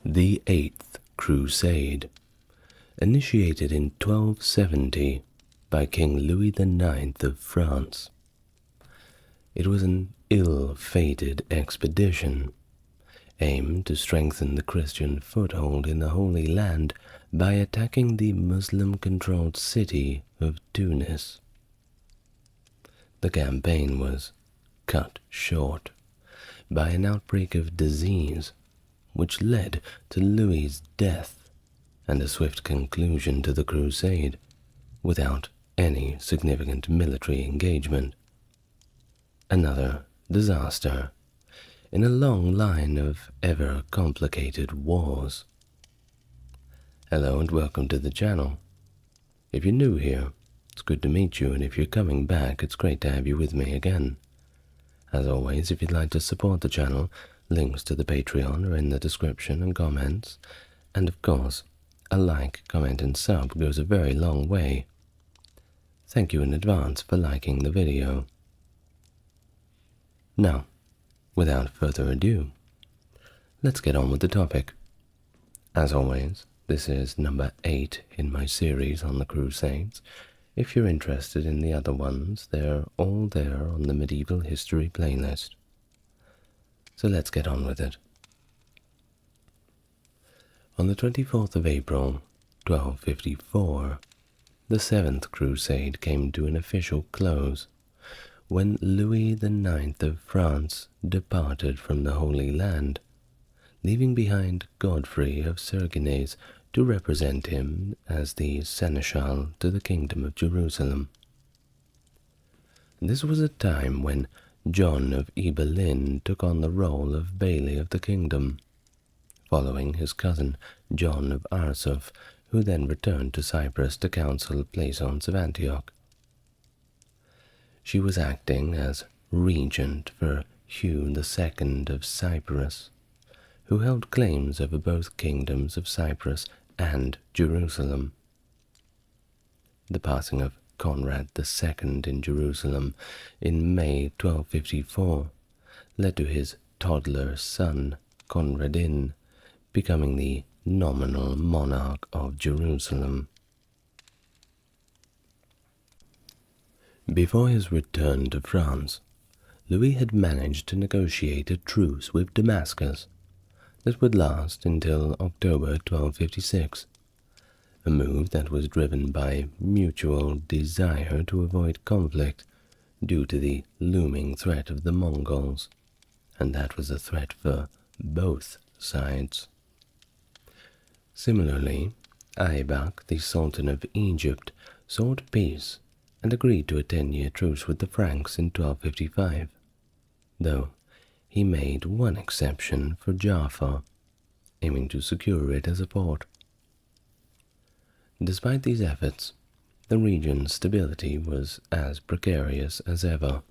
The Eighth Crusade, initiated in 1270 by King Louis IX of France. It was an ill-fated expedition, aimed to strengthen the Christian foothold in the Holy Land by attacking the Muslim-controlled city of Tunis. The campaign was cut short by an outbreak of disease, which led to Louis's death and a swift conclusion to the crusade without any significant military engagement. Another disaster in a long line of ever-complicated wars. Hello and welcome to the channel. If you're new here, it's good to meet you, and if you're coming back, it's great to have you with me again. As always, if you'd like to support the channel, links to the Patreon are in the description and comments, and of course, a like, comment and sub goes a very long way. Thank you in advance for liking the video. Now, without further ado, let's get on with the topic. As always, this is number 8 in my series on the Crusades. If you're interested in the other ones, they're all there on the medieval history playlist. So let's get on with it. On the 24th of April, 1254, the Seventh Crusade came to an official close when Louis IX of France departed from the Holy Land, leaving behind Godfrey of Sergines to represent him as the seneschal to the Kingdom of Jerusalem. This was a time when John of Ibelin took on the role of Bailey of the kingdom, following his cousin John of Arsuf, who then returned to Cyprus to counsel Plaisance of Antioch. She was acting as regent for Hugh II of Cyprus, who held claims over both kingdoms of Cyprus and Jerusalem. The passing of Conrad II in Jerusalem in May 1254 led to his toddler son, Conradin, becoming the nominal monarch of Jerusalem. Before his return to France, Louis had managed to negotiate a truce with Damascus that would last until October 1256, a move that was driven by mutual desire to avoid conflict due to the looming threat of the Mongols, and that was a threat for both sides. Similarly, Aybak, the Sultan of Egypt, sought peace and agreed to a 10-year truce with the Franks in 1255, though he made one exception for Jaffa, aiming to secure it as a port. Despite these efforts, the region's stability was as precarious as ever.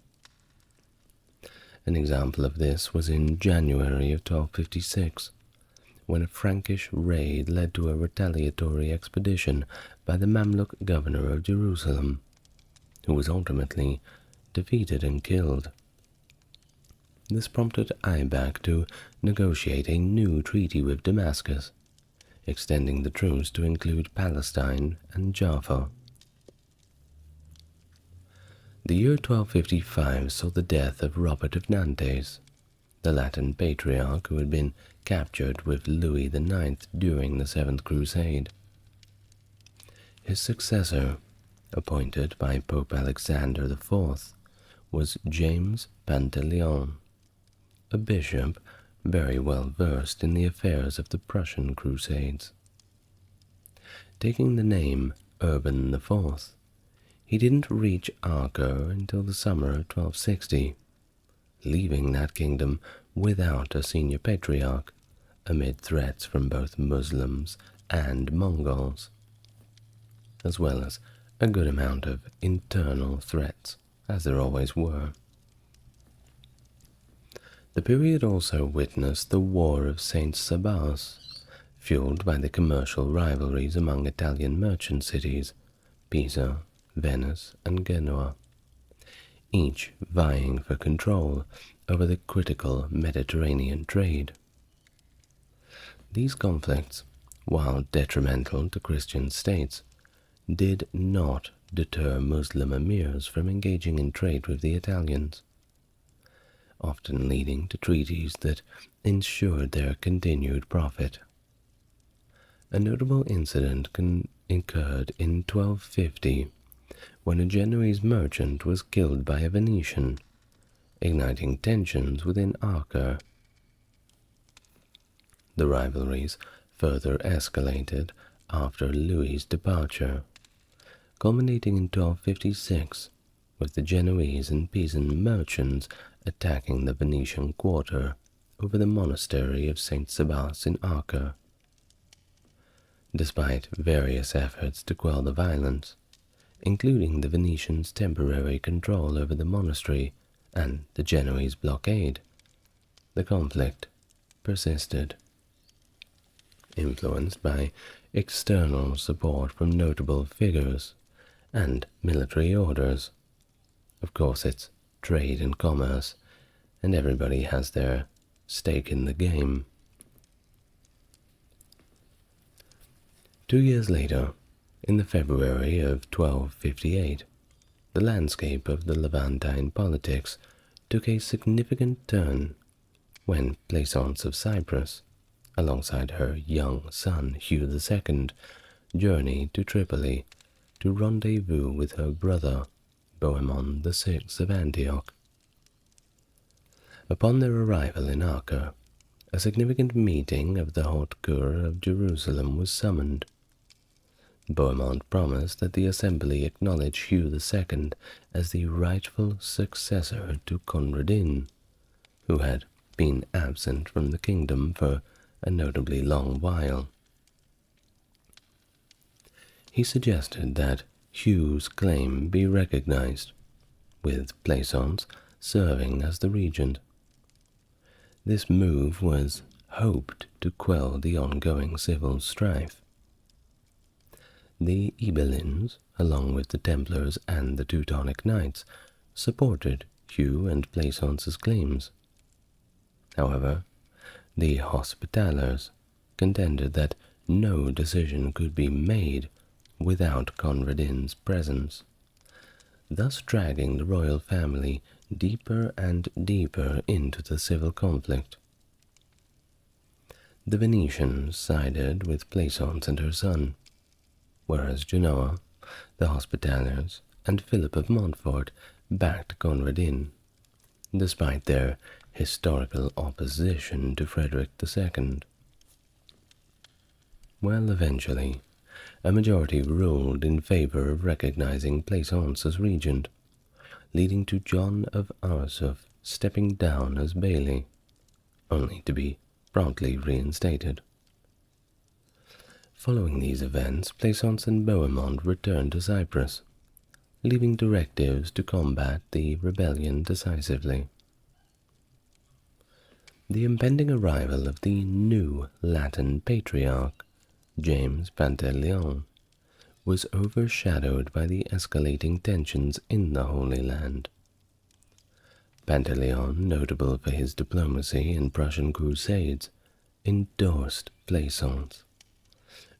An example of this was in January of 1256, when a Frankish raid led to a retaliatory expedition by the Mamluk governor of Jerusalem, who was ultimately defeated and killed. This prompted Aybak to negotiate a new treaty with Damascus, extending the truce to include Palestine and Jaffa. The year 1255 saw the death of Robert of Nantes, the Latin patriarch who had been captured with Louis IX during the Seventh Crusade. His successor, appointed by Pope Alexander IV, was James Pantaleon, a bishop very well versed in the affairs of the Prussian Crusades. Taking the name Urban IV, he didn't reach Acre until the summer of 1260, leaving that kingdom without a senior patriarch, amid threats from both Muslims and Mongols, as well as a good amount of internal threats, as there always were. The period also witnessed the War of St. Sabas, fueled by the commercial rivalries among Italian merchant cities, Pisa, Venice, and Genoa, each vying for control over the critical Mediterranean trade. These conflicts, while detrimental to Christian states, did not deter Muslim emirs from engaging in trade with the Italians, often leading to treaties that ensured their continued profit. A notable incident occurred in 1250 when a Genoese merchant was killed by a Venetian, igniting tensions within Acre. The rivalries further escalated after Louis's departure, culminating in 1256 with the Genoese and Pisan merchants attacking the Venetian quarter over the monastery of St. Sabas in Acre. Despite various efforts to quell the violence, including the Venetians' temporary control over the monastery and the Genoese blockade, the conflict persisted. Influenced by external support from notable figures and military orders. Of course, it's trade and commerce, and everybody has their stake in the game. 2 years later, in the February of 1258, the landscape of the Levantine politics took a significant turn when Plaisance of Cyprus, alongside her young son Hugh II, journeyed to Tripoli to rendezvous with her brother Bohemond VI of Antioch. Upon their arrival in Acre, a significant meeting of the Haute Cour of Jerusalem was summoned. Bohemond promised that the assembly acknowledge Hugh II as the rightful successor to Conradin, who had been absent from the kingdom for a notably long while. He suggested that Hugh's claim be recognized, with Plaisance serving as the regent. This move was hoped to quell the ongoing civil strife. The Ibelins, along with the Templars and the Teutonic Knights, supported Hugh and Plaisance's claims. However, the Hospitallers contended that no decision could be made without Conradin's presence, thus dragging the royal family deeper and deeper into the civil conflict. The Venetians sided with Plaisance and her son, whereas Genoa, the Hospitallers, and Philip of Montfort backed Conradin, despite their historical opposition to Frederick II. Well, eventually, a majority ruled in favor of recognizing Plaisance as regent, leading to John of Arsuf stepping down as bailey, only to be promptly reinstated. Following these events, Plaisance and Bohemond returned to Cyprus, leaving directives to combat the rebellion decisively. The impending arrival of the new Latin patriarch, James Pantaleon, was overshadowed by the escalating tensions in the Holy Land. Pantaleon, notable for his diplomacy in Prussian crusades, endorsed Plaisance,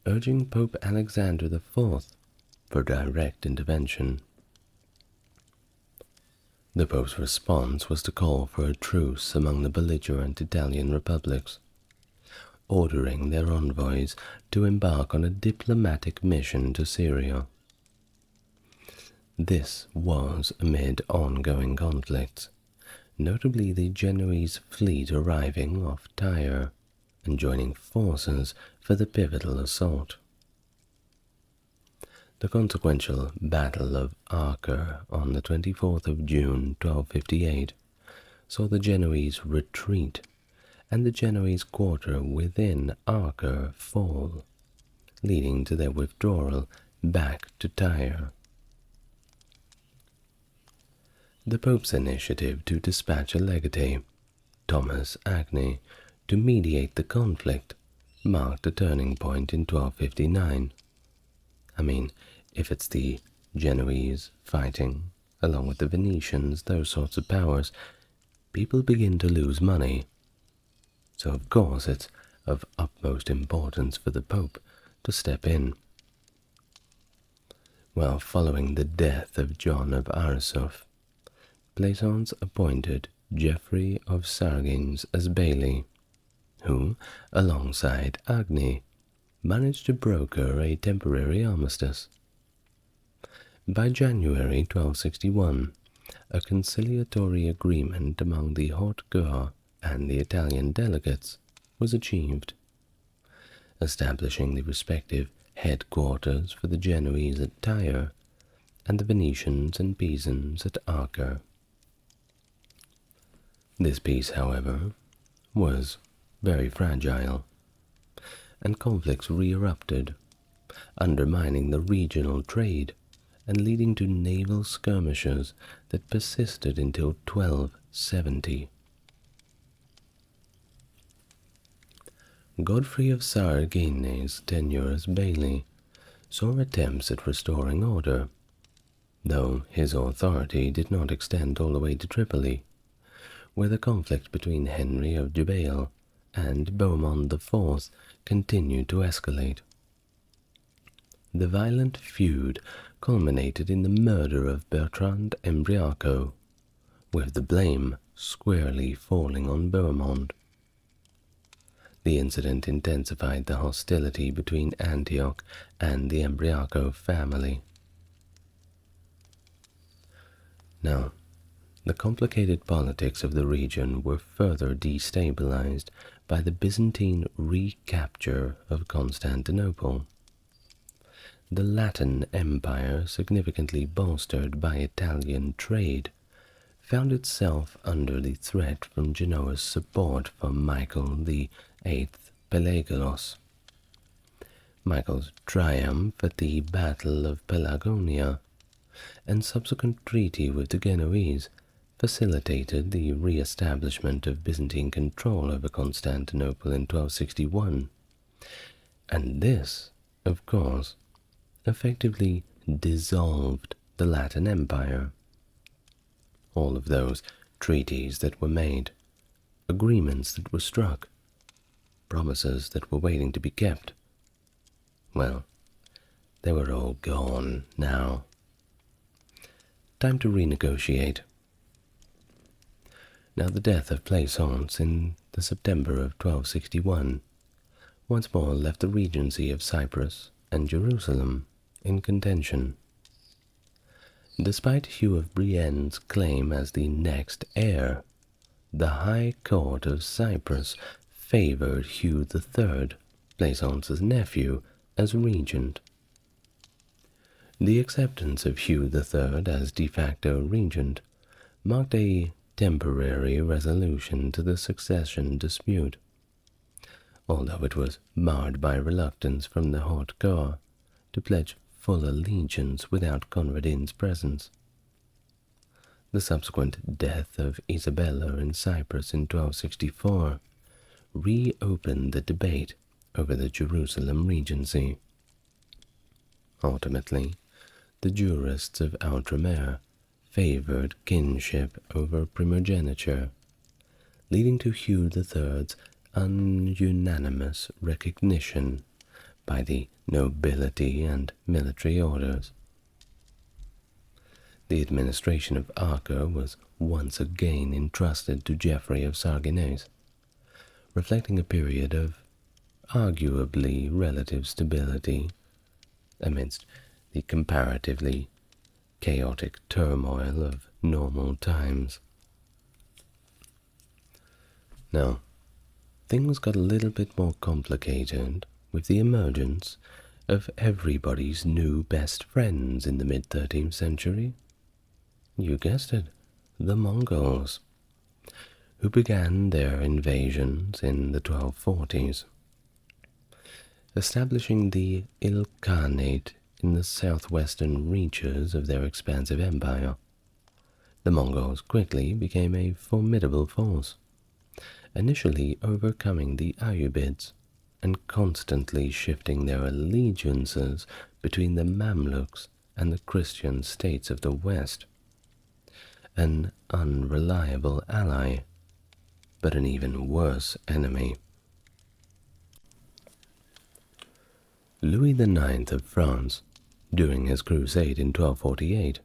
urging Pope Alexander IV for direct intervention. The Pope's response was to call for a truce among the belligerent Italian republics, ordering their envoys to embark on a diplomatic mission to Syria. This was amid ongoing conflicts, notably the Genoese fleet arriving off Tyre and joining forces for the pivotal assault. The consequential Battle of Acre on the 24th of June 1258 saw the Genoese retreat and the Genoese quarter within Acre fall, leading to their withdrawal back to Tyre. The Pope's initiative to dispatch a legatee, Thomas Agni, to mediate the conflict marked a turning point in 1259. I mean, if it's the Genoese fighting, along with the Venetians, those sorts of powers, people begin to lose money. So of course it's of utmost importance for the Pope to step in. While following the death of John of Arsuf, Plaisance appointed Geoffrey of Sargines as bailey, who, alongside Agni, managed to broker a temporary armistice. By January 1261, a conciliatory agreement among the Haute Cour and the Italian delegates was achieved, establishing the respective headquarters for the Genoese at Tyre and the Venetians and Pisans at Acre. This peace, however, was very fragile, and conflicts re-erupted, undermining the regional trade and leading to naval skirmishes that persisted until 1270. Godfrey of Sargines' tenure as bailey saw attempts at restoring order, though his authority did not extend all the way to Tripoli, where the conflict between Henry of Jebel and Bohemond IV continued to escalate. The violent feud culminated in the murder of Bertrand Embriaco, with the blame squarely falling on Bohemond. The incident intensified the hostility between Antioch and the Embriaco family. Now, the complicated politics of the region were further destabilized by the Byzantine recapture of Constantinople. The Latin Empire, significantly bolstered by Italian trade, found itself under the threat from Genoa's support for Michael VIII Pelagius. Michael's triumph at the Battle of Pelagonia and subsequent treaty with the Genoese facilitated the re-establishment of Byzantine control over Constantinople in 1261, and this, of course, effectively dissolved the Latin Empire. All of those treaties that were made, agreements that were struck, promises that were waiting to be kept, well, they were all gone now. Time to renegotiate. Now the death of Plaisance in the September of 1261 once more left the regency of Cyprus and Jerusalem in contention. Despite Hugh of Brienne's claim as the next heir, the High Court of Cyprus favored Hugh III, Plaisance's nephew, as regent. The acceptance of Hugh III as de facto regent marked a temporary resolution to the succession dispute, although it was marred by reluctance from the Haute Cour to pledge full allegiance without Conradin's presence. The subsequent death of Isabella in Cyprus in 1264 reopened the debate over the Jerusalem regency. Ultimately, the jurists of Outremer favored kinship over primogeniture, leading to Hugh III's ununanimous recognition by the nobility and military orders. The administration of Acre was once again entrusted to Geoffrey of Sargines, reflecting a period of arguably relative stability amidst the comparatively chaotic turmoil of normal times. Now, things got a little bit more complicated with the emergence of everybody's new best friends in the mid-13th century. You guessed it, the Mongols, who began their invasions in the 1240s, establishing the Ilkhanate in the southwestern reaches of their expansive empire. The Mongols quickly became a formidable force, initially overcoming the Ayyubids and constantly shifting their allegiances between the Mamluks and the Christian states of the West. An unreliable ally, but an even worse enemy. Louis IX of France, during his crusade in 1248,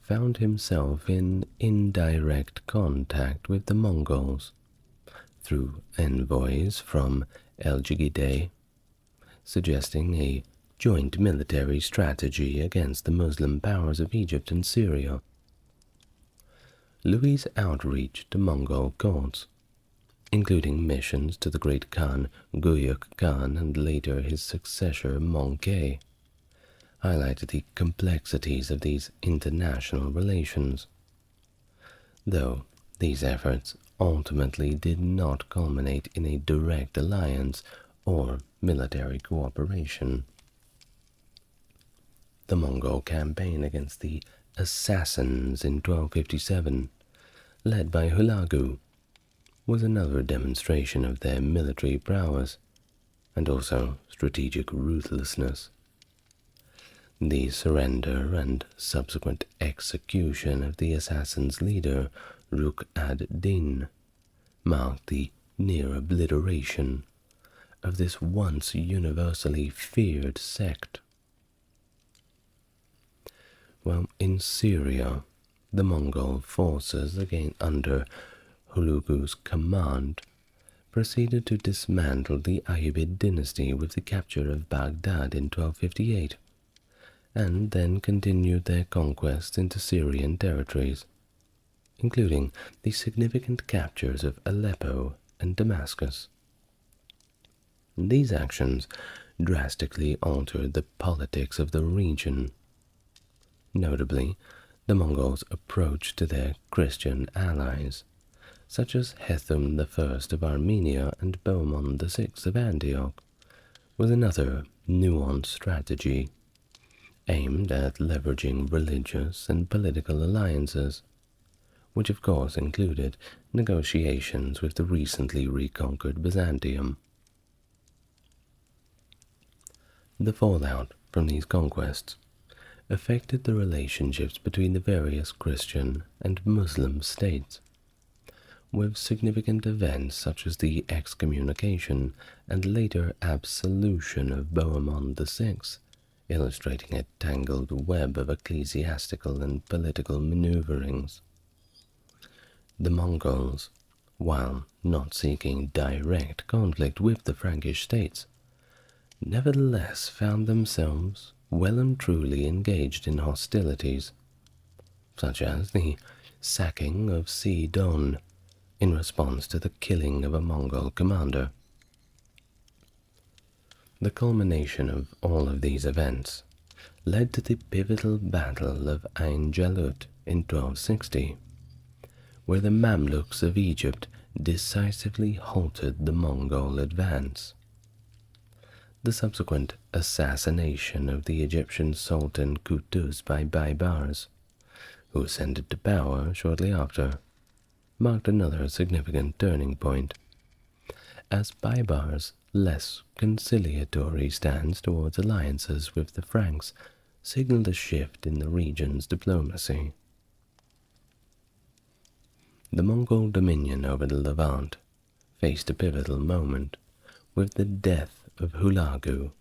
found himself in indirect contact with the Mongols through envoys from El-Jigide, suggesting a joint military strategy against the Muslim powers of Egypt and Syria. Louis's outreach to Mongol courts, including missions to the great Khan Guyuk Khan and later his successor Mongke, highlighted the complexities of these international relations. Though these efforts ultimately did not culminate in a direct alliance or military cooperation. The Mongol campaign against the assassins in 1257, led by Hulagu, was another demonstration of their military prowess and also strategic ruthlessness. The surrender and subsequent execution of the assassins' leader, Ruk ad-Din, marked the near obliteration of this once universally feared sect. Well, in Syria, the Mongol forces, again under Hulagu's command, proceeded to dismantle the Ayyubid dynasty with the capture of Baghdad in 1258, and then continued their conquests into Syrian territories, including the significant captures of Aleppo and Damascus. These actions drastically altered the politics of the region. Notably, the Mongols' approach to their Christian allies, such as Hethum I of Armenia and Bohemond VI of Antioch, was another nuanced strategy aimed at leveraging religious and political alliances, which of course included negotiations with the recently reconquered Byzantium. The fallout from these conquests affected the relationships between the various Christian and Muslim states, with significant events such as the excommunication and later absolution of Bohemond VI, illustrating a tangled web of ecclesiastical and political maneuverings. The Mongols, while not seeking direct conflict with the Frankish states, nevertheless found themselves well and truly engaged in hostilities, such as the sacking of Sidon in response to the killing of a Mongol commander. The culmination of all of these events led to the pivotal Battle of Ain Jalut in 1260, where the Mamluks of Egypt decisively halted the Mongol advance. The subsequent assassination of the Egyptian Sultan Qutuz by Baibars, who ascended to power shortly after, marked another significant turning point, as Baibars' less conciliatory stance towards alliances with the Franks signaled a shift in the region's diplomacy. The Mongol dominion over the Levant faced a pivotal moment with the death of Hulagu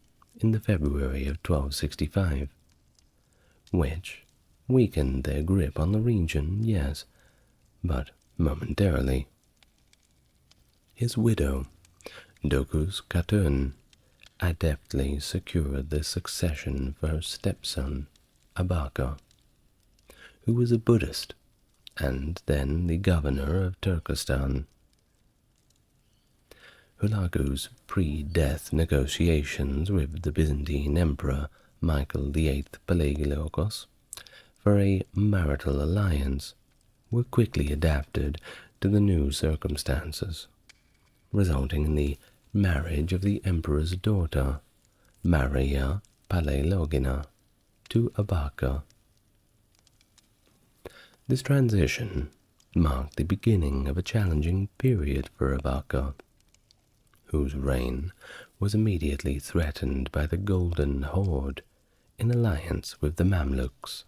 in the February of 1265, which weakened their grip on the region, yes, but momentarily. His widow, Doku's Khatun, adeptly secured the succession for her stepson, Abaka, who was a Buddhist and then the governor of Turkestan. Hulagu's pre-death negotiations with the Byzantine Emperor Michael VIII Palaiologos for a marital alliance were quickly adapted to the new circumstances, resulting in the marriage of the emperor's daughter, Maria Palaiologina, to Abaka. This transition marked the beginning of a challenging period for Abaka, whose reign was immediately threatened by the Golden Horde in alliance with the Mamluks.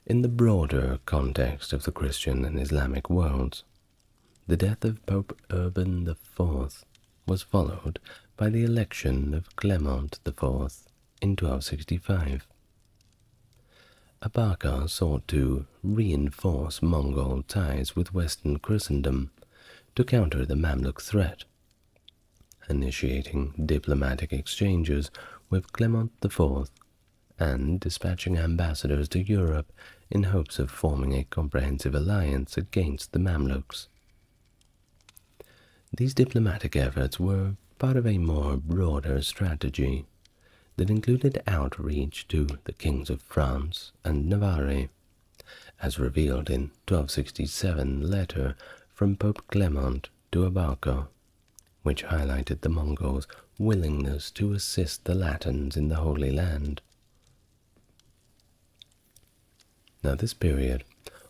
In the broader context of the Christian and Islamic worlds, the death of Pope Urban IV was followed by the election of Clement IV in 1265. Abarca sought to reinforce Mongol ties with Western Christendom to counter the Mamluk threat, initiating diplomatic exchanges with Clement IV and dispatching ambassadors to Europe in hopes of forming a comprehensive alliance against the Mamluks. These diplomatic efforts were part of a more broader strategy that included outreach to the kings of France and Navarre, as revealed in 1267 letter from Pope Clement to Abarca, which highlighted the Mongols' willingness to assist the Latins in the Holy Land. Now this period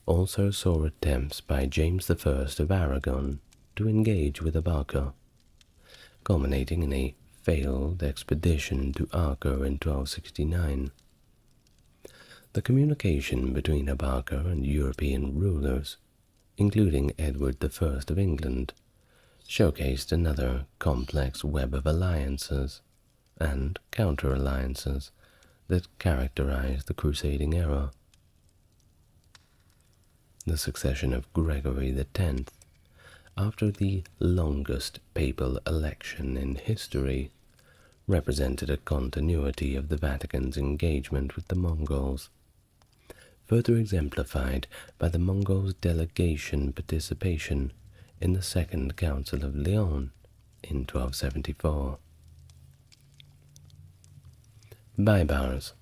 also saw attempts by James I of Aragon to engage with Abarca, culminating in a failed expedition to Acre in 1269. The communication between Abarca and European rulers, including Edward I of England, showcased another complex web of alliances and counter-alliances that characterized the crusading era. The succession of Gregory X, after the longest papal election in history, represented a continuity of the Vatican's engagement with the Mongols, further exemplified by the Mongols' delegation participation in the Second Council of Lyon in 1274. Baibars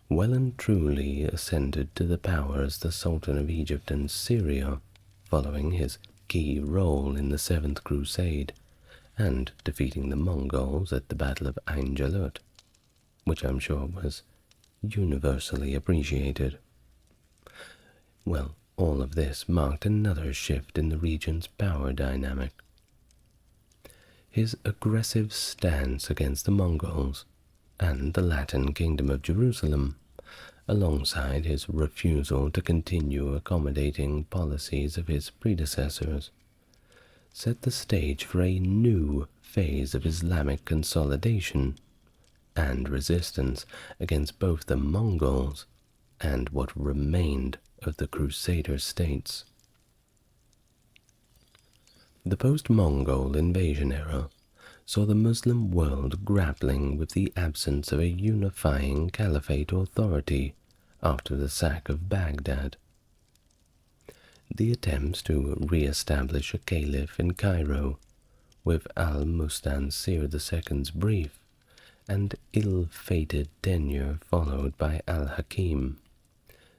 well and truly ascended to the power as the Sultan of Egypt and Syria, following his key role in the Seventh Crusade and defeating the Mongols at the Battle of Ain Jalut, which I'm sure was universally appreciated. Well, all of this marked another shift in the region's power dynamic. His aggressive stance against the Mongols and the Latin Kingdom of Jerusalem, alongside his refusal to continue accommodating policies of his predecessors, set the stage for a new phase of Islamic consolidation and resistance against both the Mongols and what remained of the Crusader states. The post-Mongol invasion era saw the Muslim world grappling with the absence of a unifying caliphate authority after the sack of Baghdad. The attempts to re-establish a caliph in Cairo, with al-Mustansir II's brief and ill-fated tenure followed by al-Hakim,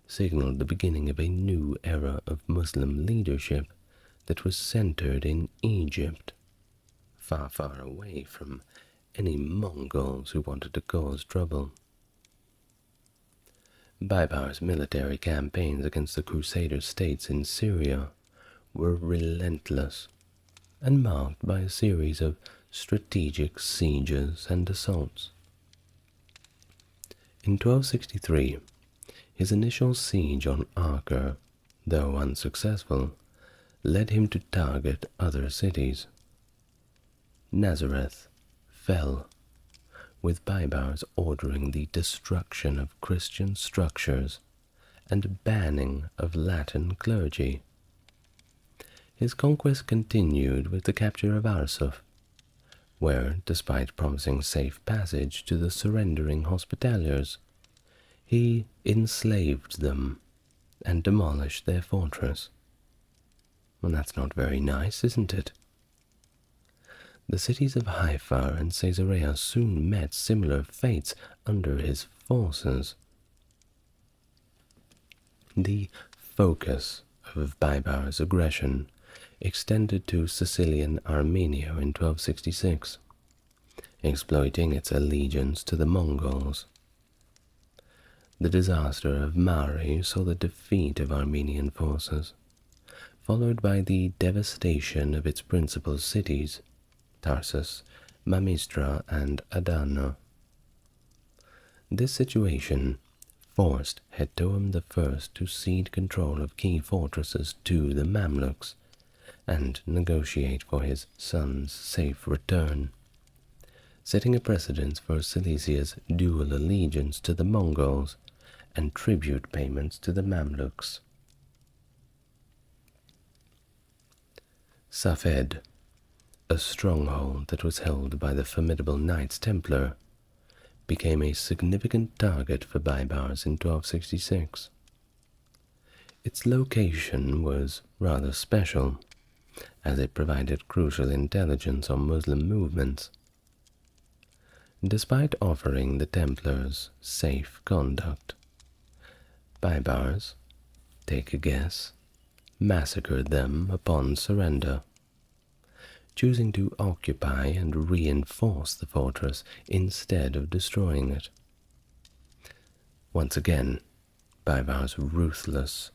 signaled the beginning of a new era of Muslim leadership that was centered in Egypt, far, far away from any Mongols who wanted to cause trouble. Baibar's military campaigns against the Crusader states in Syria were relentless and marked by a series of strategic sieges and assaults. In 1263, his initial siege on Acre, though unsuccessful, led him to target other cities. Nazareth fell, with Baibars ordering the destruction of Christian structures and banning of Latin clergy. His conquest continued with the capture of Arsuf, where, despite promising safe passage to the surrendering Hospitallers, he enslaved them and demolished their fortress. Well, that's not very nice, isn't it? The cities of Haifa and Caesarea soon met similar fates under his forces. The focus of Baibar's aggression extended to Sicilian Armenia in 1266, exploiting its allegiance to the Mongols. The disaster of Mari saw the defeat of Armenian forces, followed by the devastation of its principal cities, Tarsus, Mamistra, and Adana. This situation forced Hetoum I to cede control of key fortresses to the Mamluks and negotiate for his son's safe return, setting a precedent for Silesia's dual allegiance to the Mongols and tribute payments to the Mamluks. Safed, a stronghold that was held by the formidable Knights Templar, became a significant target for Baibars in 1266. Its location was rather special, as it provided crucial intelligence on Muslim movements. Despite offering the Templars safe conduct, Baibars, take a guess, massacred them upon surrender, choosing to occupy and reinforce the fortress instead of destroying it. Once again, Baibar's ruthless,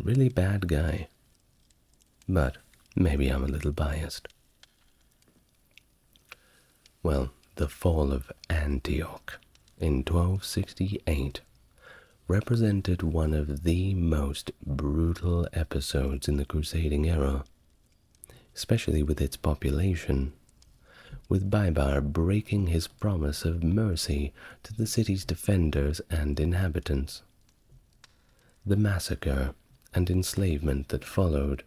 really bad guy. But maybe I'm a little biased. Well, the fall of Antioch in 1268 represented one of the most brutal episodes in the crusading era, especially with its population, with Baibar breaking his promise of mercy to the city's defenders and inhabitants. The massacre and enslavement that followed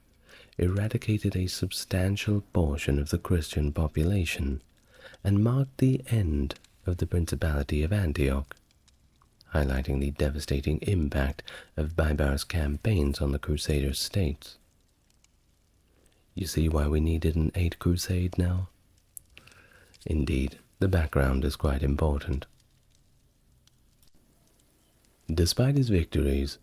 eradicated a substantial portion of the Christian population and marked the end of the Principality of Antioch, highlighting the devastating impact of Baibar's campaigns on the Crusader states. You see why we needed an Eighth Crusade now? Indeed, the background is quite important. Despite his victories,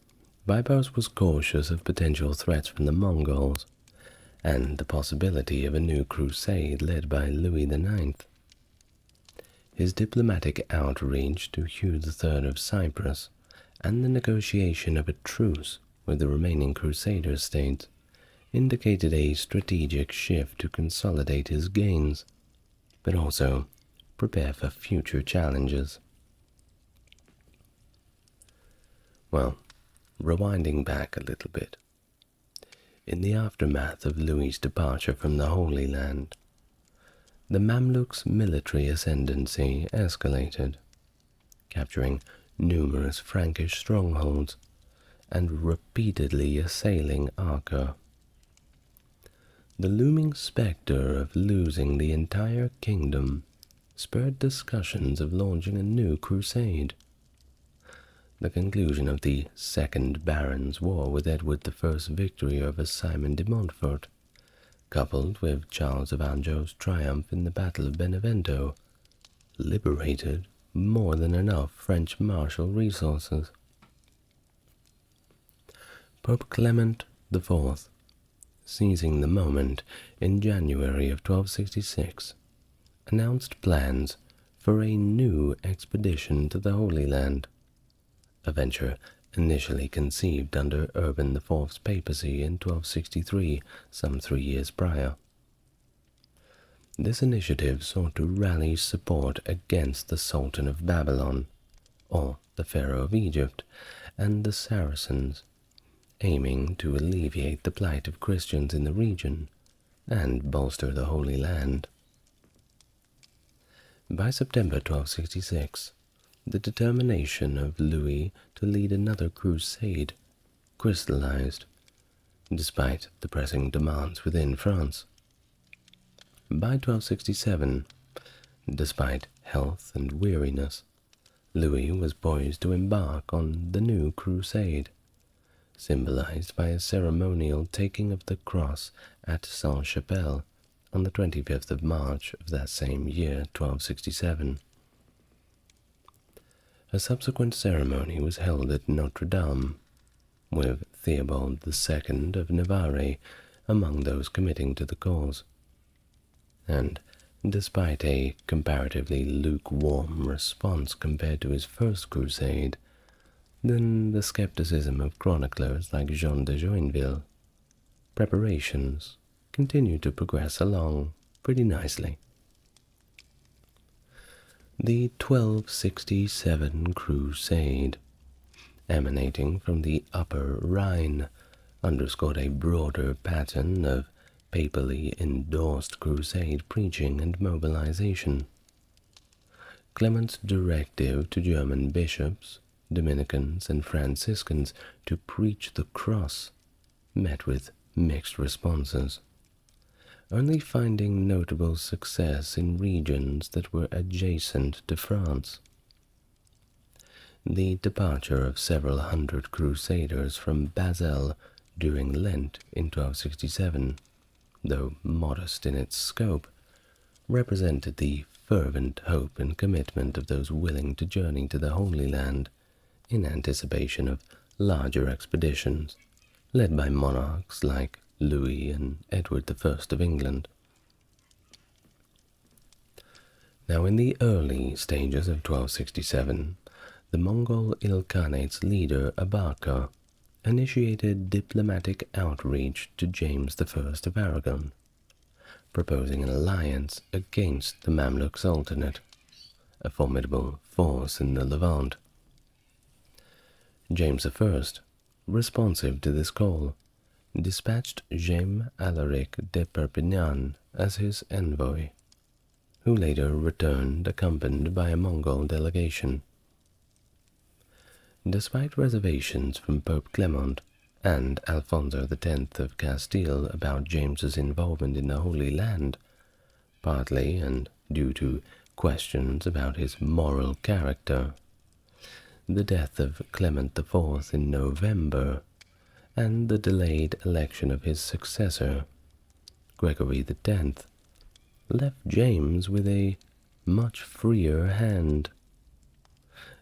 Baibars was cautious of potential threats from the Mongols and the possibility of a new crusade led by Louis IX. His diplomatic outreach to Hugh III of Cyprus and the negotiation of a truce with the remaining Crusader states indicated a strategic shift to consolidate his gains, but also prepare for future challenges. Well, rewinding back a little bit, in the aftermath of Louis's departure from the Holy Land, the Mamluks' military ascendancy escalated, capturing numerous Frankish strongholds and repeatedly assailing Acre. The looming specter of losing the entire kingdom spurred discussions of launching a new crusade. The conclusion of the Second Barons' War with Edward I's victory over Simon de Montfort, coupled with Charles of Anjou's triumph in the Battle of Benevento, liberated more than enough French martial resources. Pope Clement IV, seizing the moment in January of 1266, announced plans for a new expedition to the Holy Land, a venture initially conceived under Urban IV's papacy in 1263, some 3 years prior. This initiative sought to rally support against the Sultan of Babylon, or the Pharaoh of Egypt, and the Saracens, aiming to alleviate the plight of Christians in the region and bolster the Holy Land. By September 1266, the determination of Louis to lead another crusade crystallized, despite the pressing demands within France. By 1267, despite health and weariness, Louis was poised to embark on the new crusade, symbolized by a ceremonial taking of the cross at Sainte-Chapelle on the 25th of March of that same year, 1267. A subsequent ceremony was held at Notre Dame, with Theobald II of Navarre among those committing to the cause. And despite a comparatively lukewarm response compared to his first crusade, then the skepticism of chroniclers like Jean de Joinville, preparations continued to progress along pretty nicely. The 1267 Crusade, emanating from the Upper Rhine, underscored a broader pattern of papally endorsed crusade preaching and mobilization. Clement's directive to German bishops, Dominicans, and Franciscans to preach the cross met with mixed responses, only finding notable success in regions that were adjacent to France. The departure of several hundred crusaders from Basel during Lent in 1267, though modest in its scope, represented the fervent hope and commitment of those willing to journey to the Holy Land in anticipation of larger expeditions, led by monarchs like Louis and Edward I of England. Now, in the early stages of 1267, the Mongol Ilkhanate's leader Abarca initiated diplomatic outreach to James I of Aragon, proposing an alliance against the Mamluk Sultanate, a formidable force in the Levant. James I, responsive to this call, dispatched Jaime Alaric de Perpignan as his envoy, who later returned accompanied by a Mongol delegation. Despite reservations from Pope Clement and Alfonso X of Castile about James's involvement in the Holy Land, partly and due to questions about his moral character, the death of Clement IV in November, and the delayed election of his successor, Gregory X, left James with a much freer hand.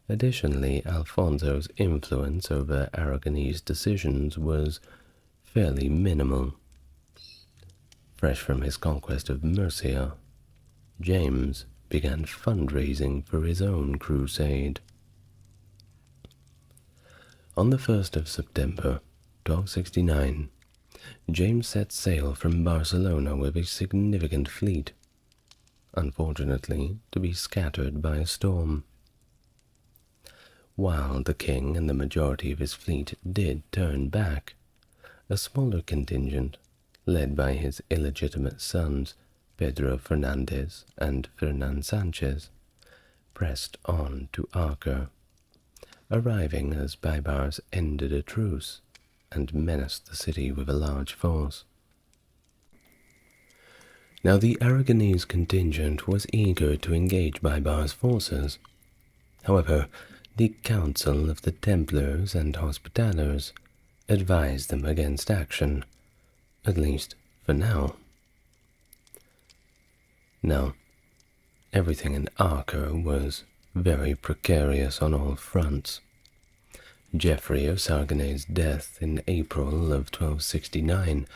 Additionally, Alfonso's influence over Aragonese decisions was fairly minimal. Fresh from his conquest of Murcia, James began fundraising for his own crusade. On the 1st of September, 1269, James set sail from Barcelona with a significant fleet, unfortunately to be scattered by a storm. While the king and the majority of his fleet did turn back, a smaller contingent, led by his illegitimate sons Pedro Fernandez and Fernan Sanchez, pressed on to Acre, arriving as Baibars ended a truce and menaced the city with a large force. Now the Aragonese contingent was eager to engage Baibars' forces. However, the Council of the Templars and Hospitallers advised them against action, at least for now. Now, everything in Acre was very precarious on all fronts. Geoffrey of Sargonet's death in April of 1269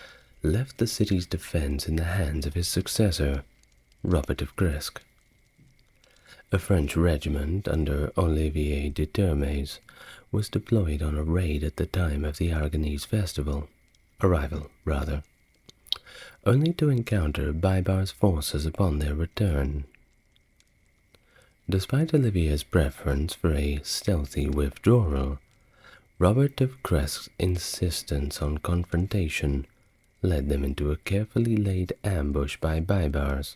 left the city's defense in the hands of his successor, Robert of Gresque. A French regiment under Olivier de Termes was deployed on a raid at the time of the Aragonese arrival, only to encounter Baibars' forces upon their return. Despite Olivier's preference for a stealthy withdrawal, Robert of Gresque's insistence on confrontation led them into a carefully laid ambush by Baibars,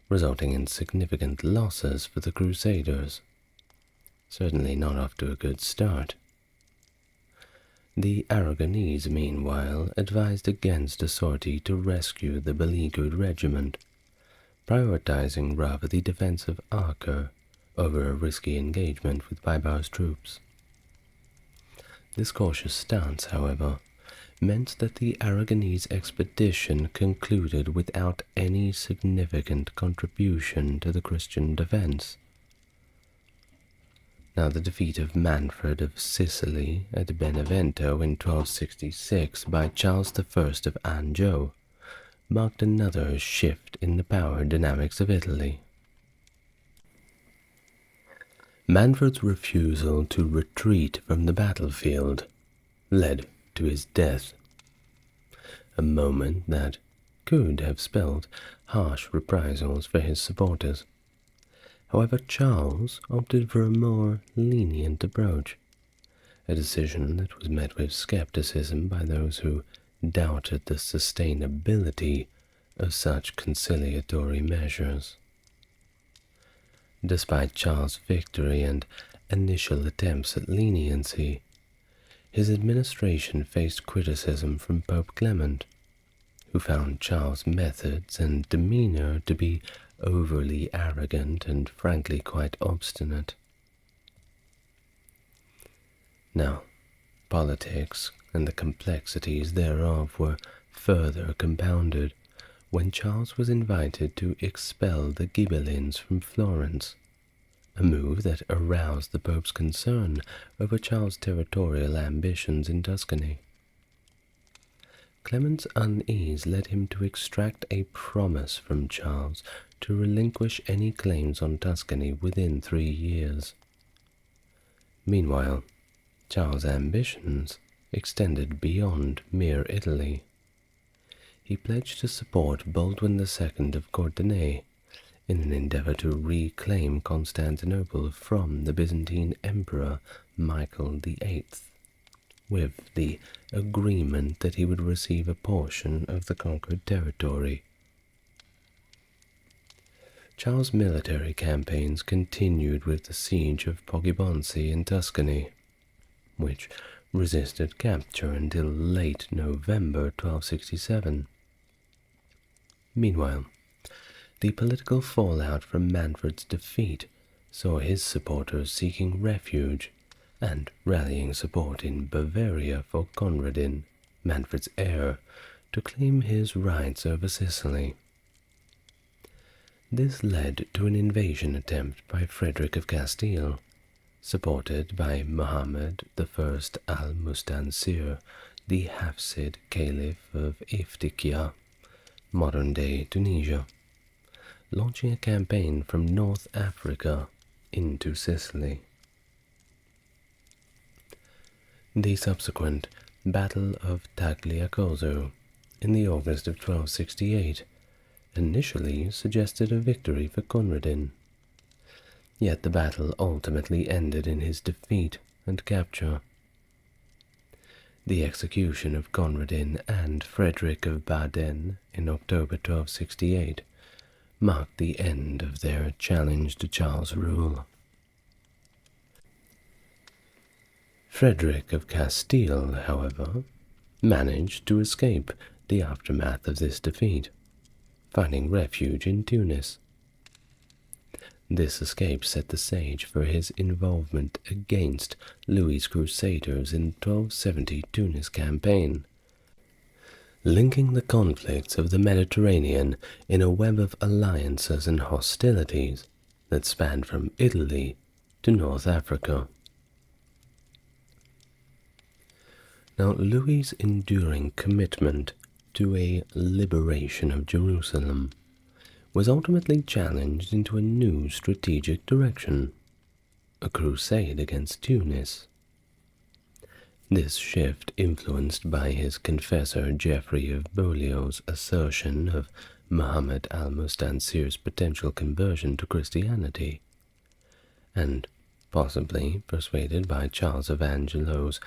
resulting in significant losses for the Crusaders. Certainly not off to a good start. The Aragonese, meanwhile, advised against a sortie to rescue the beleaguered regiment, prioritizing rather the defense of Acre over a risky engagement with Baibars' troops. This cautious stance, however, meant that the Aragonese expedition concluded without any significant contribution to the Christian defense. Now, the defeat of Manfred of Sicily at Benevento in 1266 by Charles I of Anjou marked another shift in the power dynamics of Italy. Manfred's refusal to retreat from the battlefield led to his death, a moment that could have spelled harsh reprisals for his supporters. However, Charles opted for a more lenient approach, a decision that was met with skepticism by those who doubted the sustainability of such conciliatory measures. Despite Charles' victory and initial attempts at leniency, his administration faced criticism from Pope Clement, who found Charles' methods and demeanor to be overly arrogant and frankly quite obstinate. Now, politics and the complexities thereof were further compounded when Charles was invited to expel the Ghibellines from Florence, a move that aroused the Pope's concern over Charles' territorial ambitions in Tuscany. Clement's unease led him to extract a promise from Charles to relinquish any claims on Tuscany within 3 years. Meanwhile, Charles' ambitions extended beyond mere Italy. He pledged to support Baldwin II of Courtenay in an endeavor to reclaim Constantinople from the Byzantine Emperor Michael VIII, with the agreement that he would receive a portion of the conquered territory. Charles' military campaigns continued with the siege of Poggibonsi in Tuscany, which resisted capture until late November 1267. Meanwhile, the political fallout from Manfred's defeat saw his supporters seeking refuge and rallying support in Bavaria for Conradin, Manfred's heir, to claim his rights over Sicily. This led to an invasion attempt by Frederick of Castile, supported by Muhammad I al-Mustansir, the Hafsid Caliph of Iftiqiya, modern-day Tunisia, launching a campaign from North Africa into Sicily. The subsequent Battle of Tagliacozzo in the August of 1268 initially suggested a victory for Conradin, yet the battle ultimately ended in his defeat and capture. The execution of Conradin and Frederick of Baden in October 1268 marked the end of their challenge to Charles' rule. Frederick of Castile, however, managed to escape the aftermath of this defeat, finding refuge in Tunis. This escape set the stage for his involvement against Louis's crusaders in the 1270 Tunis campaign, linking the conflicts of the Mediterranean in a web of alliances and hostilities that spanned from Italy to North Africa. Now, Louis's enduring commitment to a liberation of Jerusalem was ultimately challenged into a new strategic direction, a crusade against Tunis. This shift influenced by his confessor Geoffrey of Beaulieu's assertion of Muhammad al-Mustansir's potential conversion to Christianity, and possibly persuaded by Charles of Angelo's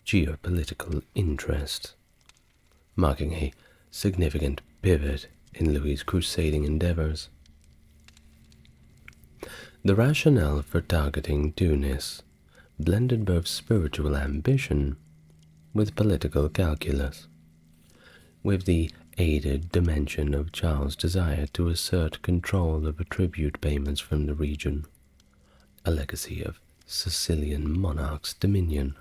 geopolitical interests, marking a significant pivot in Louis's crusading endeavors. The rationale for targeting Tunis blended both spiritual ambition with political calculus, with the aided dimension of Charles' desire to assert control over tribute payments from the region, a legacy of Sicilian monarchs' dominion.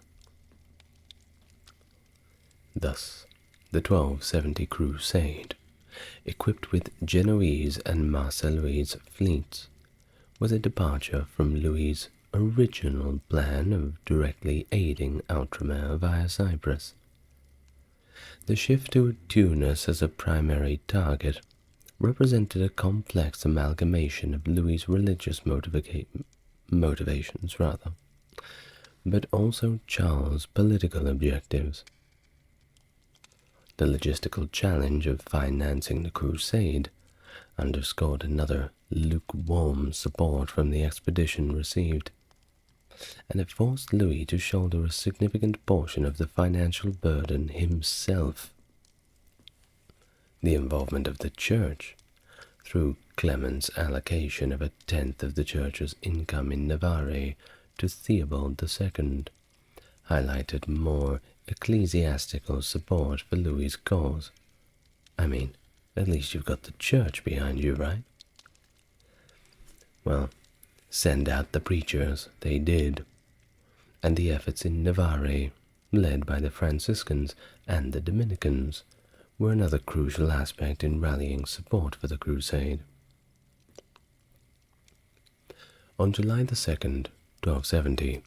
Thus, the 1270 Crusade, equipped with Genoese and Marseillese fleets, was a departure from Louis's original plan of directly aiding Outremer via Cyprus. The shift to Tunis as a primary target represented a complex amalgamation of Louis's religious motivations, but also Charles' political objectives. The logistical challenge of financing the crusade underscored another lukewarm support from the expedition received, and it forced Louis to shoulder a significant portion of the financial burden himself the involvement of the Church, through Clement's allocation of a tenth of the Church's income in Navarre to Theobald II, highlighted more ecclesiastical support for Louis's cause. I mean, at least you've got the Church behind you, right? Well, send out the preachers, they did, and the efforts in Navarre, led by the Franciscans and the Dominicans, were another crucial aspect in rallying support for the crusade. On July 2nd, 1270,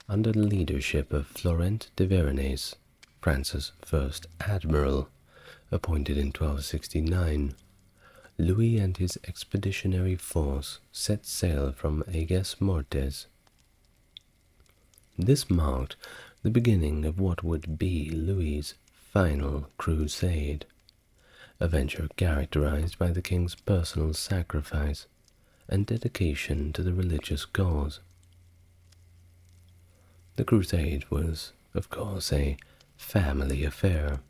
under the leadership of Florent de Veronese, France's first admiral, appointed in 1269, Louis and his expeditionary force set sail from Aigues Mortes. This marked the beginning of what would be Louis's final crusade, a venture characterized by the king's personal sacrifice and dedication to the religious cause. The crusade was, of course, a family affair,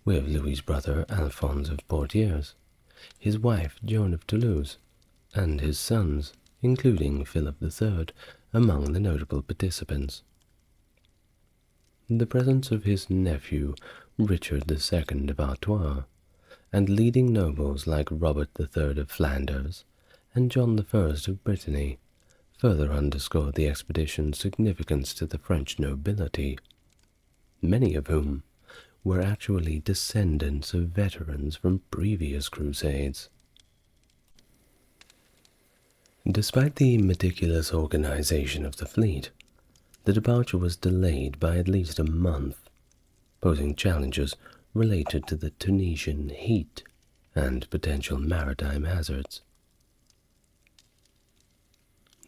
with Louis's brother Alphonse of Poitiers, his wife Joan of Toulouse, and his sons, including Philip III, among the notable participants. The presence of his nephew Richard II of Artois, and leading nobles like Robert III of Flanders and John I of Brittany further underscored the expedition's significance to the French nobility, many of whom were actually descendants of veterans from previous crusades. Despite the meticulous organization of the fleet, the departure was delayed by at least a month, posing challenges related to the Tunisian heat and potential maritime hazards.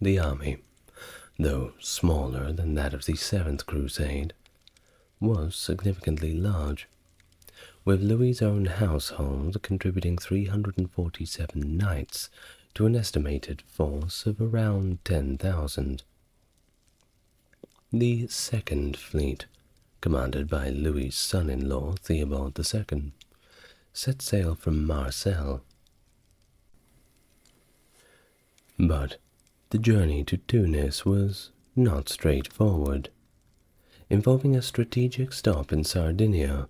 The army, though smaller than that of the Seventh Crusade, was significantly large, with Louis's own household contributing 347 knights to an estimated force of around 10,000. The Second Fleet, commanded by Louis's son-in-law Theobald II, set sail from Marseille. But the journey to Tunis was not straightforward, involving a strategic stop in Sardinia,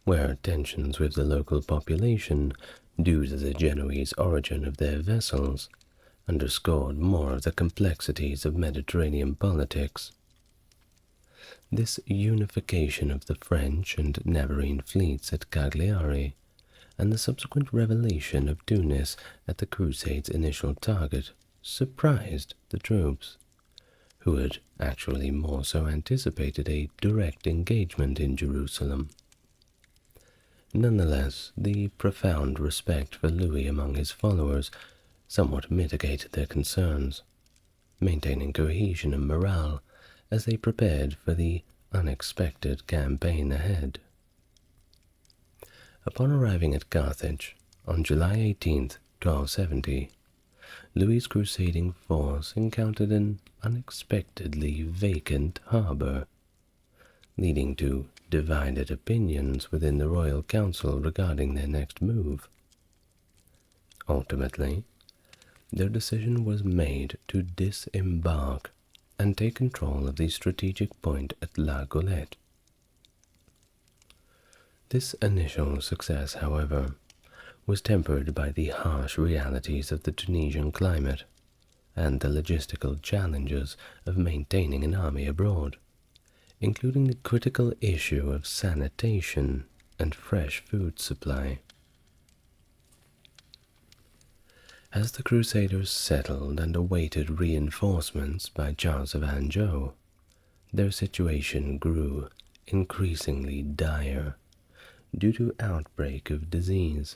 where tensions with the local population, due to the Genoese origin of their vessels, underscored more of the complexities of Mediterranean politics. This unification of the French and Navarrene fleets at Cagliari, and the subsequent revelation of Tunis at the Crusade's initial target, surprised the troops, who had actually more so anticipated a direct engagement in Jerusalem. Nonetheless, the profound respect for Louis among his followers somewhat mitigated their concerns, maintaining cohesion and morale as they prepared for the unexpected campaign ahead. Upon arriving at Carthage on July 18, 1270, Louis's crusading force encountered an unexpectedly vacant harbor, leading to divided opinions within the royal council regarding their next move. Ultimately, their decision was made to disembark and take control of the strategic point at La Golette. This initial success, however, was tempered by the harsh realities of the Tunisian climate and the logistical challenges of maintaining an army abroad, including the critical issue of sanitation and fresh food supply. As the Crusaders settled and awaited reinforcements by Charles of Anjou, their situation grew increasingly dire due to outbreak of disease,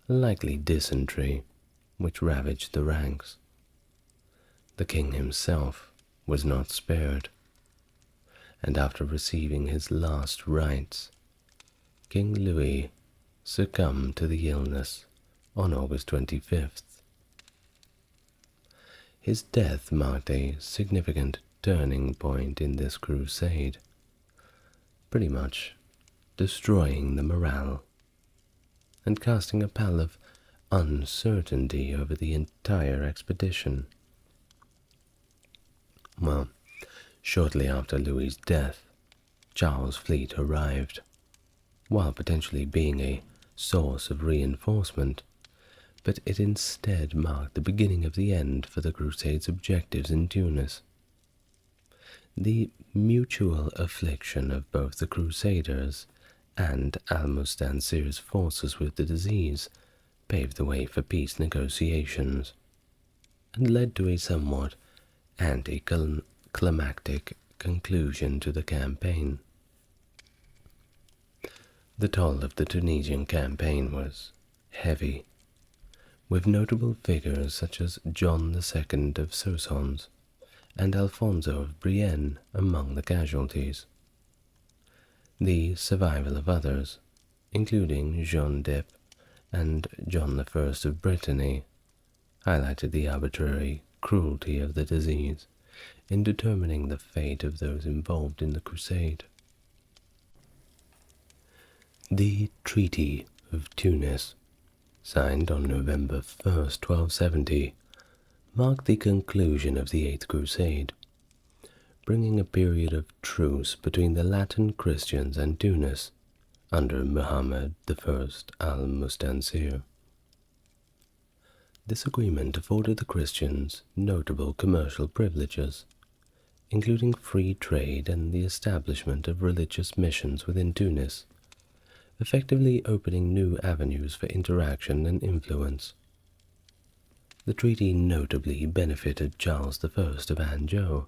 likely dysentery, which ravaged the ranks. The king himself was not spared, and after receiving his last rites, King Louis succumbed to the illness on August 25th. His death marked a significant turning point in this crusade, pretty much destroying the morale. and casting a pall of uncertainty over the entire expedition. Well, shortly after Louis's death, Charles' fleet arrived. While potentially being a source of reinforcement, but it instead marked the beginning of the end for the Crusades' objectives in Tunis. The mutual affliction of both the Crusaders and al-Mustansir's forces with the disease paved the way for peace negotiations, and led to a somewhat anticlimactic conclusion to the campaign. The toll of the Tunisian campaign was heavy, with notable figures such as John II of Soissons and Alfonso of Brienne among the casualties. The survival of others, including Jean d'Ep and John I of Brittany, highlighted the arbitrary cruelty of the disease in determining the fate of those involved in the crusade. The Treaty of Tunis, signed on November 1st, 1270, marked the conclusion of the Eighth Crusade, bringing a period of truce between the Latin Christians and Tunis under Muhammad I al-Mustansir. This agreement afforded the Christians notable commercial privileges, including free trade and the establishment of religious missions within Tunis, effectively opening new avenues for interaction and influence. The treaty notably benefited Charles I of Anjou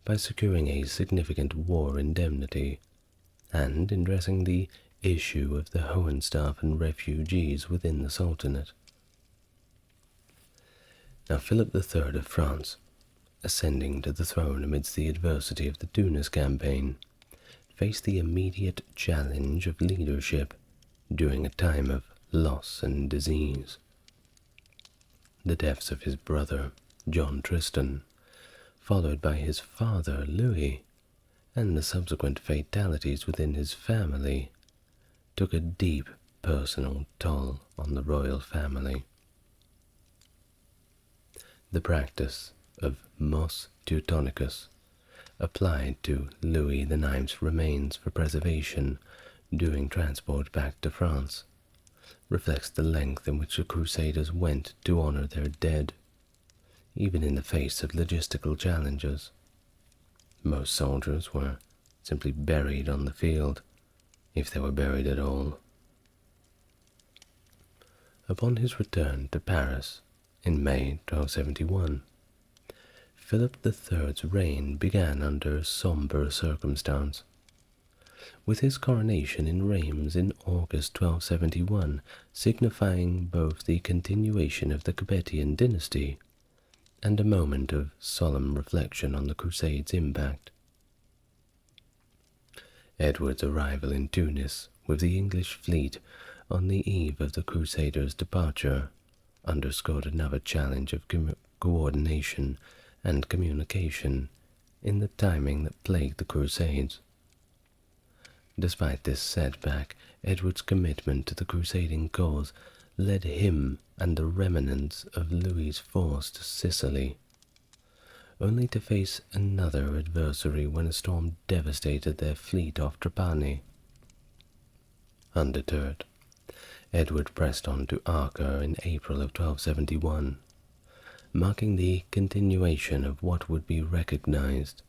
by securing a significant war indemnity and addressing the issue of the Hohenstaufen refugees within the Sultanate. Now Philip III of France, ascending to the throne amidst the adversity of the Tunis campaign, faced the immediate challenge of leadership during a time of loss and disease. The deaths of his brother, John Tristan, followed by his father, Louis, and the subsequent fatalities within his family, took a deep personal toll on the royal family. The practice of mos teutonicus, applied to Louis IX's remains for preservation during transport back to France, reflects the length in which the Crusaders went to honor their dead, even in the face of logistical challenges. Most soldiers were simply buried on the field, if they were buried at all. Upon his return to Paris in May 1271, Philip III's reign began under sombre circumstance, with his coronation in Reims in August 1271 signifying both the continuation of the Capetian dynasty and a moment of solemn reflection on the Crusade's impact. Edward's arrival in Tunis with the English fleet on the eve of the Crusaders' departure underscored another challenge of coordination and communication in the timing that plagued the Crusades. Despite this setback, Edward's commitment to the crusading cause led him and the remnants of Louis's force to Sicily, only to face another adversary when a storm devastated their fleet off Trapani. Undeterred, Edward pressed on to Acre in April of 1271, marking the continuation of what would be recognized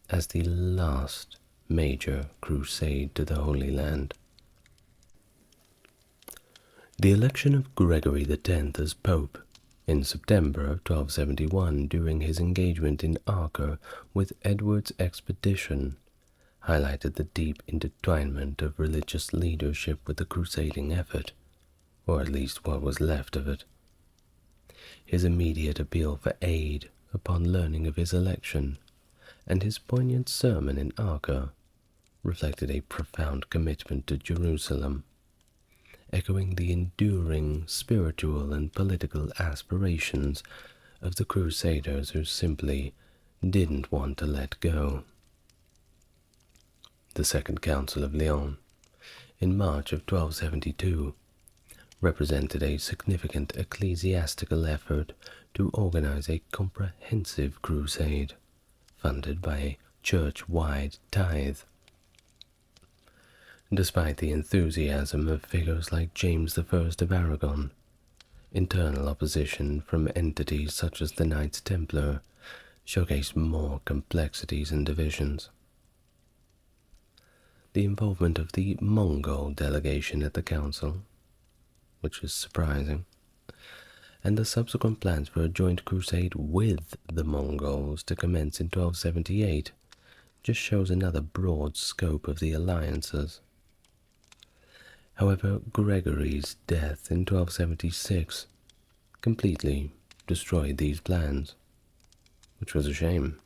as the last major crusade to the Holy Land. The election of Gregory X as Pope in September of 1271 during his engagement in Acre with Edward's expedition highlighted the deep intertwinement of religious leadership with the crusading effort, or at least what was left of it. His immediate appeal for aid upon learning of his election, and his poignant sermon in Acre, reflected a profound commitment to Jerusalem, echoing the enduring spiritual and political aspirations of the Crusaders who simply didn't want to let go. The Second Council of Lyon, in March of 1272, represented a significant ecclesiastical effort to organize a comprehensive crusade, funded by a church-wide tithe. Despite the enthusiasm of figures like James I of Aragon, internal opposition from entities such as the Knights Templar showcased more complexities and divisions. The involvement of the Mongol delegation at the council, which is surprising, and the subsequent plans for a joint crusade with the Mongols to commence in 1278 just shows another broad scope of the alliances. However, Gregory's death in 1276 completely destroyed these plans, which was a shame,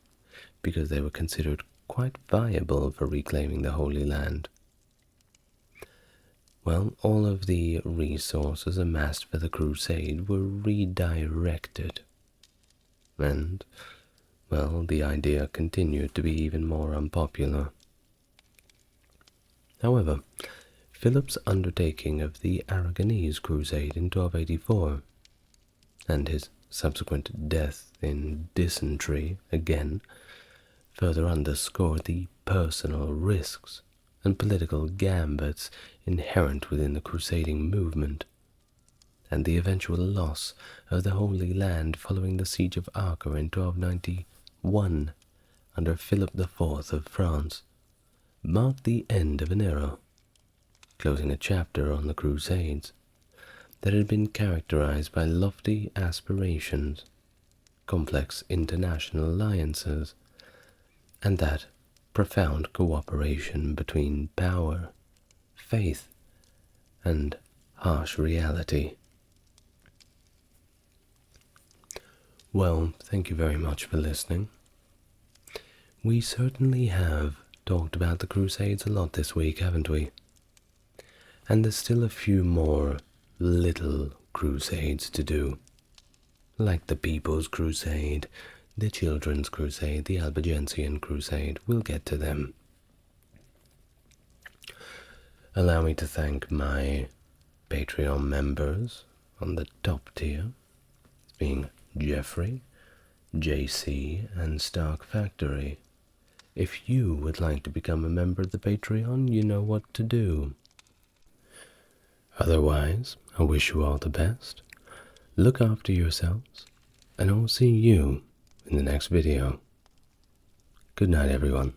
because they were considered quite viable for reclaiming the Holy Land. Well, all of the resources amassed for the crusade were redirected, and, well, the idea continued to be even more unpopular. However, Philip's undertaking of the Aragonese Crusade in 1284, and his subsequent death in dysentery again, further underscored the personal risks and political gambits inherent within the crusading movement, and the eventual loss of the Holy Land following the siege of Acre in 1291 under Philip IV of France marked the end of an era, closing a chapter on the Crusades that had been characterized by lofty aspirations, complex international alliances, and that profound cooperation between power, faith, and harsh reality. Well, thank you very much for listening. We certainly have talked about the Crusades a lot this week, haven't we? And there's still a few more little crusades to do, like the People's Crusade, the Children's Crusade, the Albigensian Crusade. We'll get to them. Allow me to thank my Patreon members on the top tier, being Jeffrey, JC, and Stark Factory. If you would like to become a member of the Patreon, you know what to do. Otherwise, I wish you all the best, look after yourselves, and I'll see you in the next video. Good night, everyone.